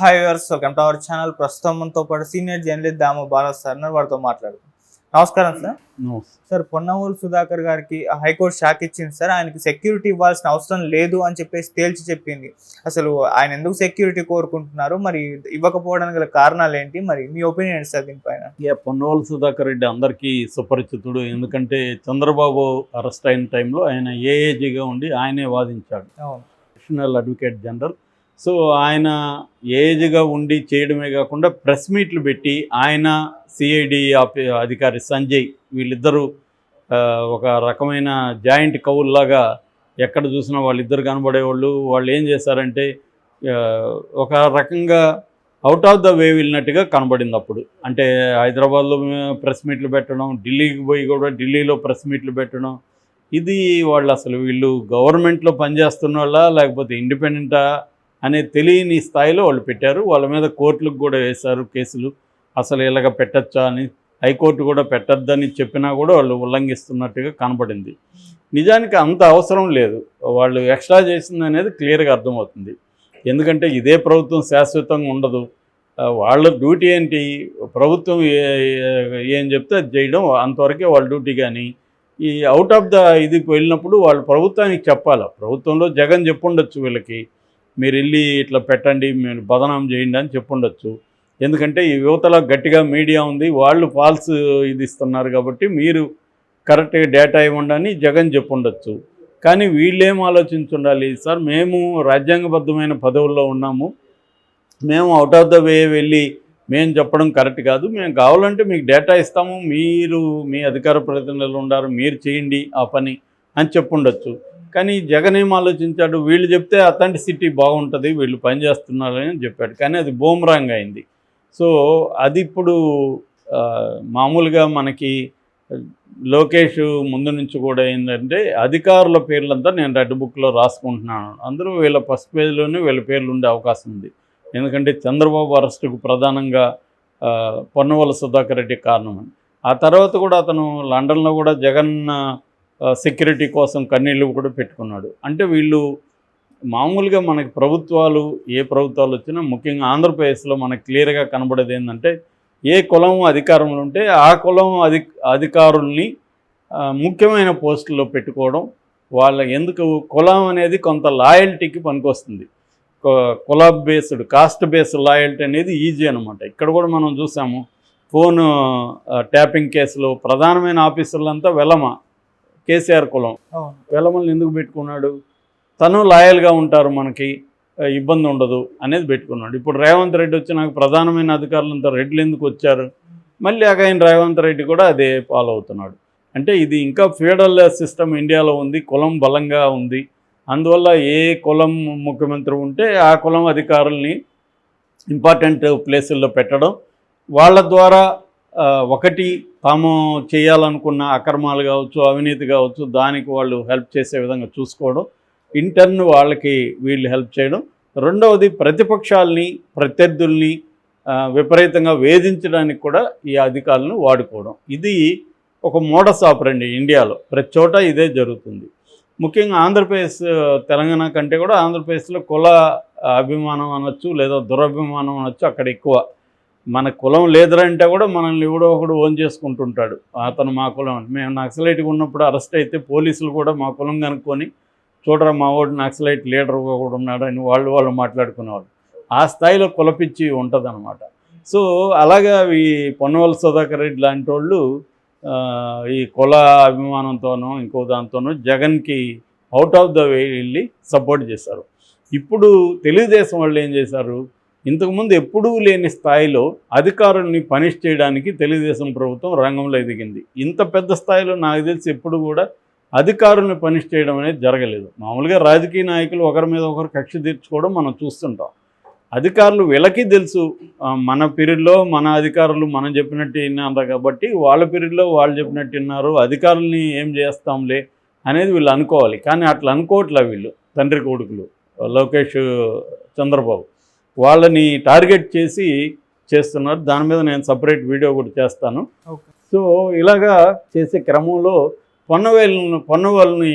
Hi viewers, welcome to our channel. ప్రస్తుతం మనతో పాటు సీనియర్ జర్నలిస్ట్ దాము బాలా సార్ ఉన్నారు. వారితో మాట్లాడుతాం. నమస్కారం సార్. సార్, పొన్నవోలు సుధాకర్ గారికి హైకోర్టు షాక్ ఇచ్చింది సార్. ఆయనకి సెక్యూరిటీ ఇవ్వాల్సిన అవసరం లేదు అని చెప్పేసి తేల్చి చెప్పింది. అసలు ఆయన ఎందుకు సెక్యూరిటీ కోరుకుంటున్నారు, మరి ఇవ్వకపోవడానికి గల కారణాలు ఏంటి, మరి మీ ఒపీనియన్ ఏంటి సార్ దీనిపైన? పొన్నవోలు సుధాకర్ రెడ్డి అందరికీ సుపరిచితుడు. ఎందుకంటే చంద్రబాబు అరెస్ట్ అయిన టైంలో ఆయన ఏఏజీగా ఉండి ఆయనే వాదించాడు, నేషనల్ అడ్వకేట్ జనరల్. సో ఆయన ఏజ్గా ఉండి చేయడమే కాకుండా ప్రెస్ మీట్లు పెట్టి ఆయన సిఐడి అధికారి సంజయ్ వీళ్ళిద్దరూ ఒక రకమైన జాయింట్ కౌల్లాగా ఎక్కడ చూసినా వాళ్ళిద్దరు కనబడేవాళ్ళు. వాళ్ళు ఏం చేశారంటే ఒక రకంగా అవుట్ ఆఫ్ ద వే వెళ్ళినట్టుగా కనబడింది అప్పుడు. అంటే హైదరాబాద్లో ప్రెస్ మీట్లు పెట్టడం, ఢిల్లీకి పోయి కూడా ఢిల్లీలో ప్రెస్ మీట్లు పెట్టడం, ఇది వాళ్ళు అసలు వీళ్ళు గవర్నమెంట్లో పనిచేస్తున్న వాళ్ళ లేకపోతే ఇండిపెండెంటా అనేది తెలియని స్థాయిలో వాళ్ళు పెట్టారు. వాళ్ళ మీద కోర్టులకు కూడా వేశారు కేసులు. అసలు ఇలాగ పెట్టచ్చా అని హైకోర్టు కూడా పెట్టద్దని చెప్పినా కూడా వాళ్ళు ఉల్లంఘిస్తున్నట్టుగా కనపడింది. నిజానికి అంత అవసరం లేదు. వాళ్ళు ఎక్స్ట్రా చేసింది అనేది క్లియర్గా అర్థమవుతుంది. ఎందుకంటే ఇదే ప్రభుత్వం శాశ్వతంగా ఉండదు. వాళ్ళ డ్యూటీ ఏంటి, ప్రభుత్వం ఏం చెప్తే అది చేయడం, అంతవరకే వాళ్ళ డ్యూటీ. కానీ ఈ అవుట్ ఆఫ్ ద ఇది వెళ్ళినప్పుడు వాళ్ళు ప్రభుత్వానికి చెప్పాలి. ప్రభుత్వంలో జగన్ చెప్పుండొచ్చు, వీళ్ళకి మీరు వెళ్ళి ఇట్లా పెట్టండి, మీరు బదనాం చేయండి అని చెప్పుండొచ్చు. ఎందుకంటే ఈ యువతలో గట్టిగా మీడియా ఉంది, వాళ్ళు ఫాల్స్ ఇది ఇస్తున్నారు కాబట్టి మీరు కరెక్ట్గా డేటా ఇవ్వండి అని జగన్ చెప్పుండొచ్చు. కానీ వీళ్ళేం ఆలోచించుండాలి, సార్ మేము రాజ్యాంగబద్ధమైన పదవుల్లో ఉన్నాము, మేము అవుట్ ఆఫ్ ద వే వెళ్ళి మేము చెప్పడం కరెక్ట్ కాదు, మేము కావాలంటే మీకు డేటా ఇస్తాము, మీరు మీ అధికార ప్రతినిధులు ఉన్నారు, మీరు చేయండి ఆ పని అని చెప్పుండొచ్చు. కానీ జగన్ ఏం ఆలోచించాడు, వీళ్ళు చెప్తే అథెంటిసిటీ బాగుంటుంది, వీళ్ళు పనిచేస్తున్నారని చెప్పాడు. కానీ అది బూమరాంగ్ అయింది. సో అది ఇప్పుడు మామూలుగా మనకి లోకేష్ ముందు నుంచి కూడా ఏంటంటే అధికారుల పేర్లంతా నేను రెడ్ బుక్లో రాసుకుంటున్నాను, అందరూ వీళ్ళ ఫస్ట్ పేజ్లోనే వీళ్ళ పేర్లు ఉండే అవకాశం ఉంది. ఎందుకంటే చంద్రబాబు అరెస్టుకు ప్రధానంగా పొన్నవోలు సుధాకర్ రెడ్డి కారణమని. ఆ తర్వాత కూడా అతను లండన్లో కూడా జగన్ సెక్యూరిటీ కోసం కన్నీళ్ళు కూడా పెట్టుకున్నాడు. అంటే వీళ్ళు మామూలుగా మనకి ప్రభుత్వాలు ఏ ప్రభుత్వాలు వచ్చినా ముఖ్యంగా ఆంధ్రప్రదేశ్లో మనకు క్లియర్గా కనబడేది ఏంటంటే ఏ కులం అధికారంలో ఉంటే ఆ కులం అధికారుల్ని ముఖ్యమైన పోస్టుల్లో పెట్టుకోవడం. వాళ్ళ ఎందుకు కులం అనేది కొంత లాయల్టీకి పనికొస్తుంది. కుల బేస్డ్ కాస్ట్ బేస్డ్ లాయల్టీ అనేది ఈజీ అనమాట. ఇక్కడ కూడా మనం చూసాము, ఫోన్ ట్యాపింగ్ కేసులో ప్రధానమైన ఆఫీసర్లంతా వెలమ, కేసీఆర్ కులం. వెలమల్ని ఎందుకు పెట్టుకున్నాడు, తను లాయల్గా ఉంటారు, మనకి ఇబ్బంది ఉండదు అనేది పెట్టుకున్నాడు. ఇప్పుడు రేవంత్ రెడ్డి వచ్చి నాకు ప్రధానమైన అధికారులంతా రెడ్లు ఎందుకు వచ్చారు, మళ్ళీ అగైన్ రేవంత్ రెడ్డి కూడా అదే ఫాలో అవుతున్నాడు. అంటే ఇది ఇంకా ఫీడల్ సిస్టమ్ ఇండియాలో ఉంది, కులం బలంగా ఉంది. అందువల్ల ఏ కులం ముఖ్యమంత్రి ఉంటే ఆ కులం అధికారుల్ని ఇంపార్టెంట్ ప్లేసుల్లో పెట్టడం, వాళ్ళ ద్వారా ఒకటి తాము చేయాలనుకున్న అక్రమాలు కావచ్చు, అవినీతి కావచ్చు, దానికి వాళ్ళు హెల్ప్ చేసే విధంగా చూసుకోవడం, ఇంటర్న్ వాళ్ళకి వీళ్ళు హెల్ప్ చేయడం. రెండవది ప్రతిపక్షాలని ప్రత్యర్థుల్ని విపరీతంగా వేధించడానికి కూడా ఈ అధికారులను వాడుకోవడం. ఇది ఒక మోడస్ ఆపరండి ఇండియాలో, ప్రతి చోట ఇదే జరుగుతుంది. ముఖ్యంగా ఆంధ్రప్రదేశ్ తెలంగాణ కంటే కూడా ఆంధ్రప్రదేశ్లో కుల అభిమానం అనొచ్చు లేదా దురభిమానం అనొచ్చు అక్కడ ఎక్కువ. మన కులం లేదరంటే కూడా మనల్ని ఎవడో ఒకడు ఓన్ చేసుకుంటుంటాడు, అతను మా కులం. మేము నక్సలైట్గా ఉన్నప్పుడు అరెస్ట్ అయితే పోలీసులు కూడా మా కులం కనుక్కొని చూడరా మా వాడు నక్సలైట్ లీడర్గా కూడా ఉన్నాడు అని వాళ్ళు మాట్లాడుకునేవాళ్ళు. ఆ స్థాయిలో కులపిచ్చి ఉంటుంది అనమాట. సో అలాగా ఈ పొన్నవోలు సుధాకర్ రెడ్డి లాంటి వాళ్ళు ఈ కుల అభిమానంతోనూ ఇంకో దాంతోనూ జగన్కి అవుట్ ఆఫ్ ద వే వెళ్ళి సపోర్ట్ చేశారు. ఇప్పుడు తెలుగుదేశం వాళ్ళు ఏం చేశారు, ఇంతకుముందు ఎప్పుడూ లేని స్థాయిలో అధికారుల్ని పనిష్ చేయడానికి తెలుగుదేశం ప్రభుత్వం రంగంలో ఎదిగింది. ఇంత పెద్ద స్థాయిలో నాకు తెలిసి ఎప్పుడు కూడా అధికారుల్ని పనిష్ చేయడం అనేది జరగలేదు. మామూలుగా రాజకీయ నాయకులు ఒకరి మీద ఒకరు కక్ష తీర్చుకోవడం మనం చూస్తుంటాం. అధికారులు వీళ్ళకి తెలుసు, మన పీరియడ్లో మన అధికారులు మనం చెప్పినట్టు విన్నారు కాబట్టి వాళ్ళ పీరియడ్లో వాళ్ళు చెప్పినట్టు విన్నారు, అధికారుల్ని ఏం చేస్తాంలే అనేది వీళ్ళు అనుకోవాలి. కానీ అట్లా అనుకోవట్లే వీళ్ళు, తండ్రి కొడుకులు లోకేష్ చంద్రబాబు వాళ్ళని టార్గెట్ చేసి చేస్తున్నారు. దాని మీద నేను సపరేట్ వీడియో కూడా చేస్తాను. సో ఇలాగా చేసే క్రమంలో పొన్నవోలుని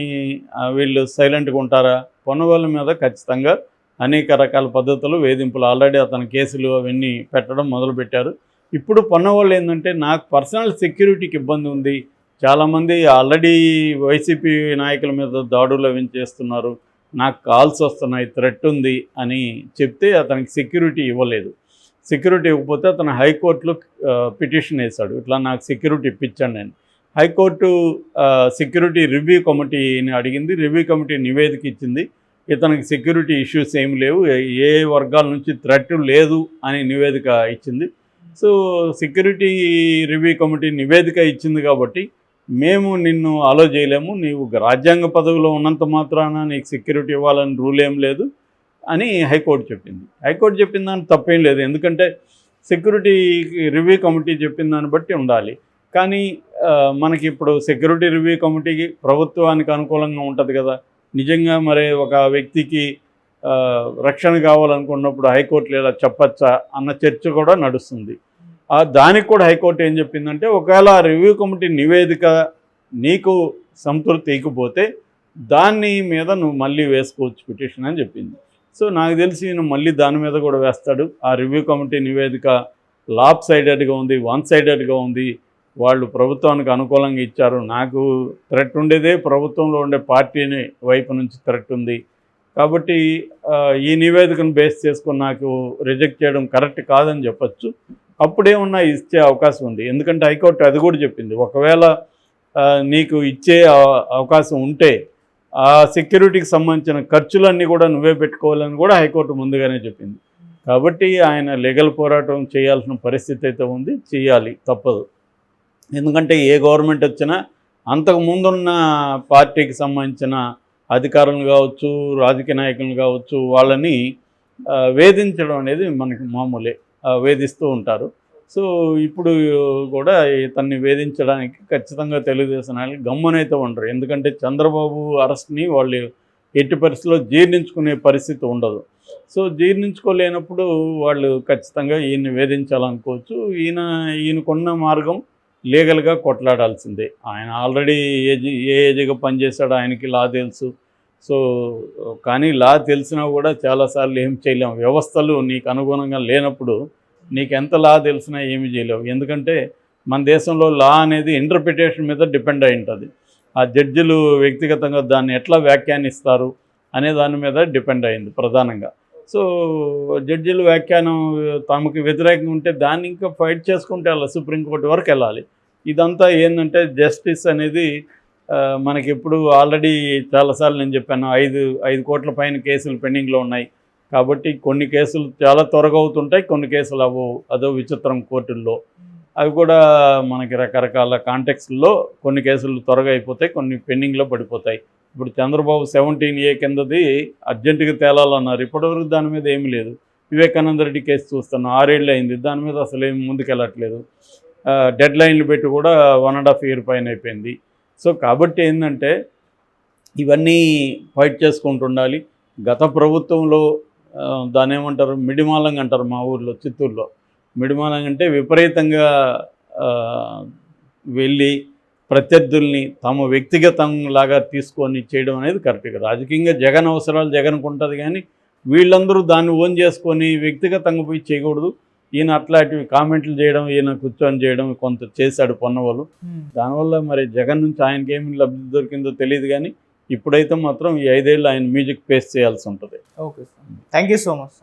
వీళ్ళు సైలెంట్గా ఉంటారా, పొన్నవోలు మీద ఖచ్చితంగా అనేక రకాల పద్ధతులు వేధింపులు ఆల్రెడీ అతని కేసులు అవన్నీ పెట్టడం మొదలుపెట్టారు. ఇప్పుడు పొన్నవాళ్ళు ఏంటంటే నాకు పర్సనల్ సెక్యూరిటీకి ఇబ్బంది ఉంది, చాలామంది ఆల్రెడీ వైసీపీ నాయకుల మీద దాడులు అవి చేస్తున్నారు, నాకు కాల్స్ వస్తున్నాయి, థ్రెట్ ఉంది అని చెప్తే అతనికి సెక్యూరిటీ ఇవ్వలేదు. సెక్యూరిటీ ఇవ్వకపోతే అతను హైకోర్టులో పిటిషన్ వేశాడు, ఇట్లా నాకు సెక్యూరిటీ ఇప్పించండి నేను. హైకోర్టు సెక్యూరిటీ రివ్యూ కమిటీని అడిగింది, రివ్యూ కమిటీ నివేదిక ఇచ్చింది, ఇతనికి సెక్యూరిటీ ఇష్యూస్ ఏమి లేవు, ఏ వర్గాల నుంచి థ్రెట్ లేదు అని నివేదిక ఇచ్చింది. సో సెక్యూరిటీ రివ్యూ కమిటీ నివేదిక ఇచ్చింది కాబట్టి మేము నిన్ను అలో చేయలేము, నీవు రాజ్యాంగ పదవిలో ఉన్నంత మాత్రాన నీకు సెక్యూరిటీ ఇవ్వాలని రూల్ ఏం లేదు అని హైకోర్టు చెప్పింది. హైకోర్టు చెప్పిన దానికి తప్పేం లేదు, ఎందుకంటే సెక్యూరిటీ రివ్యూ కమిటీ చెప్పిన దాన్ని బట్టి ఉండాలి. కానీ మనకి ఇప్పుడు సెక్యూరిటీ రివ్యూ కమిటీకి ప్రభుత్వానికి అనుకూలంగా ఉంటుంది కదా, నిజంగా మరి ఒక వ్యక్తికి రక్షణ కావాలనుకున్నప్పుడు హైకోర్టులో ఇలా చెప్పచ్చా అన్న చర్చ కూడా నడుస్తుంది. దానికి కూడా హైకోర్టు ఏం చెప్పిందంటే, ఒకవేళ ఆ రివ్యూ కమిటీ నివేదిక నీకు సంతృప్తి ఇకపోతే దాని మీద నువ్వు మళ్ళీ వేసుకోవచ్చు పిటిషన్ అని చెప్పింది. సో నాకు తెలిసి నేను మళ్ళీ దాని మీద కూడా వేస్తాడు. ఆ రివ్యూ కమిటీ నివేదిక లాప్ సైడెడ్గా ఉంది, వన్ సైడెడ్గా ఉంది, వాళ్ళు ప్రభుత్వానికి అనుకూలంగా ఇచ్చారు, నాకు థ్రెట్ ఉండేదే ప్రభుత్వంలో ఉండే పార్టీని వైపు నుంచి థ్రెట్ ఉంది కాబట్టి ఈ నివేదికను బేస్ చేసుకొని నాకు రిజెక్ట్ చేయడం కరెక్ట్ కాదని చెప్పచ్చు. అప్పుడేమన్నా ఇచ్చే అవకాశం ఉంది, ఎందుకంటే హైకోర్టు అది కూడా చెప్పింది, ఒకవేళ నీకు ఇచ్చే అవకాశం ఉంటే ఆ సెక్యూరిటీకి సంబంధించిన ఖర్చులన్నీ కూడా నువ్వే పెట్టుకోవాలని కూడా హైకోర్టు ముందుగానే చెప్పింది. కాబట్టి ఆయన లీగల్ పోరాటం చేయాల్సిన పరిస్థితి అయితే ఉంది, చేయాలి, తప్పదు. ఎందుకంటే ఏ గవర్నమెంట్ వచ్చినా అంతకు ముందున్న పార్టీకి సంబంధించిన అధికారులు కావచ్చు, రాజకీయ నాయకులు కావచ్చు, వాళ్ళని వేధించడం అనేది మనకి మామూలే, వేధిస్తూ ఉంటారు. సో ఇప్పుడు కూడా ఇతన్ని వేధించడానికి ఖచ్చితంగా తెలుగుదేశం నాయకులు గమ్మునైతే ఉండరు, ఎందుకంటే చంద్రబాబు అరెస్ట్ని వాళ్ళు ఎట్టి పరిస్థితుల్లో జీర్ణించుకునే పరిస్థితి ఉండదు. సో జీర్ణించుకోలేనప్పుడు వాళ్ళు ఖచ్చితంగా ఈయన్ని వేధించాలనుకోవచ్చు. ఈయనకున్న మార్గం లీగల్గా కొట్లాడాల్సిందే. ఆయన ఆల్రెడీ ఏజ్గా పనిచేశాడు, ఆయనకి లా తెలుసు. సో కానీ లా తెలిసినా కూడా చాలాసార్లు ఏం చేయలేము, వ్యవస్థలు నీకు అనుగుణంగా లేనప్పుడు నీకు ఎంత లా తెలిసినా ఏమి చేయలేవు. ఎందుకంటే మన దేశంలో లా అనేది ఇంటర్ప్రిటేషన్ మీద డిపెండ్ అయి ఉంటుంది, ఆ జడ్జిలు వ్యక్తిగతంగా దాన్ని ఎట్లా వ్యాఖ్యానిస్తారు అనే దాని మీద డిపెండ్ అయింది ప్రధానంగా. సో జడ్జిల వ్యాఖ్యానం తమకు వ్యతిరేకంగా ఉంటే దాన్ని ఇంకా ఫైట్ చేసుకుంటే వెళ్ళాలి, సుప్రీంకోర్టు వరకు వెళ్ళాలి. ఇదంతా ఏంటంటే జస్టిస్ అనేది మనకి ఇప్పుడు ఆల్రెడీ చాలాసార్లు నేను చెప్పాను, 5 కోట్ల పైన కేసులు పెండింగ్లో ఉన్నాయి కాబట్టి కొన్ని కేసులు చాలా త్వరగా అవుతుంటాయి, కొన్ని కేసులు అదో విచిత్రం కోర్టుల్లో. అవి కూడా మనకి రకరకాల కాంటెక్స్లో కొన్ని కేసులు త్వరగా అయిపోతాయి, కొన్ని పెండింగ్లో పడిపోతాయి. ఇప్పుడు చంద్రబాబు 17A కిందది అర్జెంటుగా తేలాలన్నారు, ఇప్పటివరకు దాని మీద ఏమీ లేదు. వివేకానంద రెడ్డి కేసు చూస్తున్నాం, 6 ఏళ్ళు అయింది, దాని మీద అసలు ఏమి ముందుకెళ్ళట్లేదు. డెడ్ లైన్లు పెట్టి కూడా 1.5 year పైన అయిపోయింది. సో కాబట్టి ఏంటంటే ఇవన్నీ ఫైట్ చేసుకుంటూ ఉండాలి. గత ప్రభుత్వంలో దాని ఏమంటారు, మిడిమాలంగా అంటారు మా ఊర్లో, చిత్తూరులో. మిడిమాలంగా అంటే విపరీతంగా వెళ్ళి ప్రత్యర్థుల్ని తమ వ్యక్తిగతంలాగా తీసుకొని చేయడం అనేది కరెక్ట్గా. రాజకీయంగా జగన్ అవసరాలు జగన్కు ఉంటుంది, కానీ వీళ్ళందరూ దాన్ని ఓన్ చేసుకొని వ్యక్తిగతంగా పోయి చేయకూడదు. ఈయన అట్లాంటివి కామెంట్లు చేయడం, ఈయన కూర్చొని చేయడం కొంత చేశాడు పొన్నవాళ్ళు. దానివల్ల మరి జగన్ నుంచి ఆయనకి ఏమి లబ్ధి దొరికిందో తెలియదు, కానీ ఇప్పుడైతే మాత్రం ఈ 5 ఏళ్ళు ఆయన మ్యూజిక్ ఫేస్ చేయాల్సి ఉంటుంది. Okay sir, thank you so much.